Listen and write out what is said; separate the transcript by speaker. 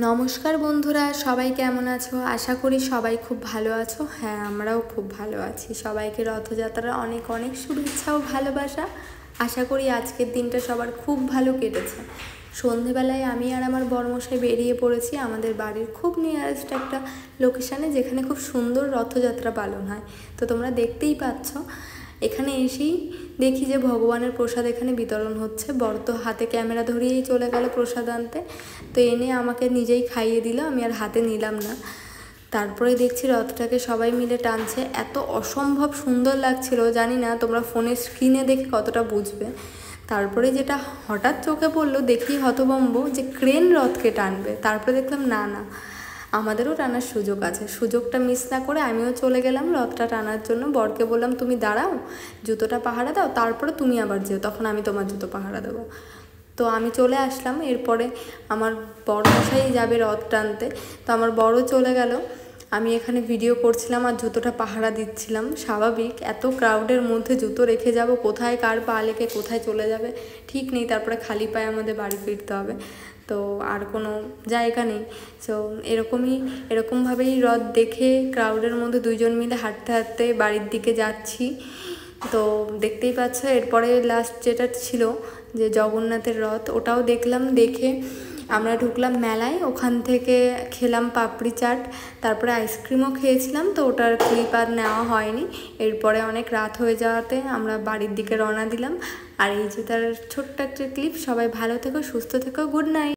Speaker 1: নমস্কার বন্ধুরা, সবাই কেমন আছো? আশা করি সবাই খুব ভালো আছো। হ্যাঁ, আমরাও খুব ভালো আছি। সবাইকে রথযাত্রার অনেক অনেক শুভেচ্ছা ও ভালোবাসা। আশা করি আজকের দিনটা সবার খুব ভালো কেটেছে। সন্ধেবেলায় আমি আর আমার বরমশাই বেরিয়ে পড়েছি আমাদের বাড়ির খুব নিয়ারেস্ট একটা লোকেশানে, যেখানে খুব সুন্দর রথযাত্রা পালন হয়। তো তোমরা দেখতেই পাচ্ছ। এখানে এসেই দেখি যে ভগবানের প্রসাদ এখানে বিতরণ হচ্ছে। বর তো হাতে ক্যামেরা ধরিয়েই চলে গেল প্রসাদ আনতে, তো এনে আমাকে নিজেই খাইয়ে দিল, আমি আর হাতে নিলাম না। তারপরে দেখছি রথটাকে সবাই মিলে টানছে, এত অসম্ভব সুন্দর লাগছিল। জানি না তোমরা ফোনের স্ক্রিনে দেখে কতটা বুঝবে। তারপরে যেটা হঠাৎ চোখে পড়লো, দেখি হতভম্ব যে ক্রেন রথকে টানবে। তারপরে দেখলাম না না, আমাদেরও টানার সুযোগ আছে। সুযোগটা মিস না করে আমিও চলে গেলাম রথটা টানার জন্য। বরকে বললাম, তুমি দাঁড়াও, জুতোটা পাহারা দাও, তারপরে তুমি আবার যেও, তখন আমি তোমার জুতো পাহারা দেবো। তো আমি চলে আসলাম। এরপরে আমার বড় মশাই যাবে রথ টানতে, তো আমার বড় চলে গেল। আমি এখানে ভিডিও করছিলাম আর জুতোটা পাহারা দিচ্ছিলাম। স্বাভাবিক, এত ক্রাউডের মধ্যে জুতো রেখে যাব, কোথায় কার পা লেগে কোথায় চলে যাবে ঠিক নেই। তারপরে খালি পায়ে আমাদের বাড়ি ফিরতে হবে, তো আর কোনো জায়গা নেই। সো এরকমভাবেই রথ দেখে ক্রাউডের মধ্যে দুইজন মিলে হাঁটতে হাঁটতে বাড়ির দিকে যাচ্ছি। তো দেখতেই পাচ্ছ, এরপরে লাস্ট যেটা ছিল যে জগন্নাথের রথ, ওটাও দেখলাম। দেখে আমরা ঢুকলাম মেলায়, ওখান থেকে খেলাম পাপড়ি চাট, তারপরে আইসক্রিমও খেয়েছিলাম। তো ওটার ক্লিপ আর নেওয়া হয়নি। এরপরে অনেক রাত হয়ে যাওয়াতে আমরা বাড়ির দিকে রওনা দিলাম। আর এই যে তার ছোট্ট একটা ক্লিপ। সবাই ভালো থেকো, সুস্থ থেকো, গুড নাইট।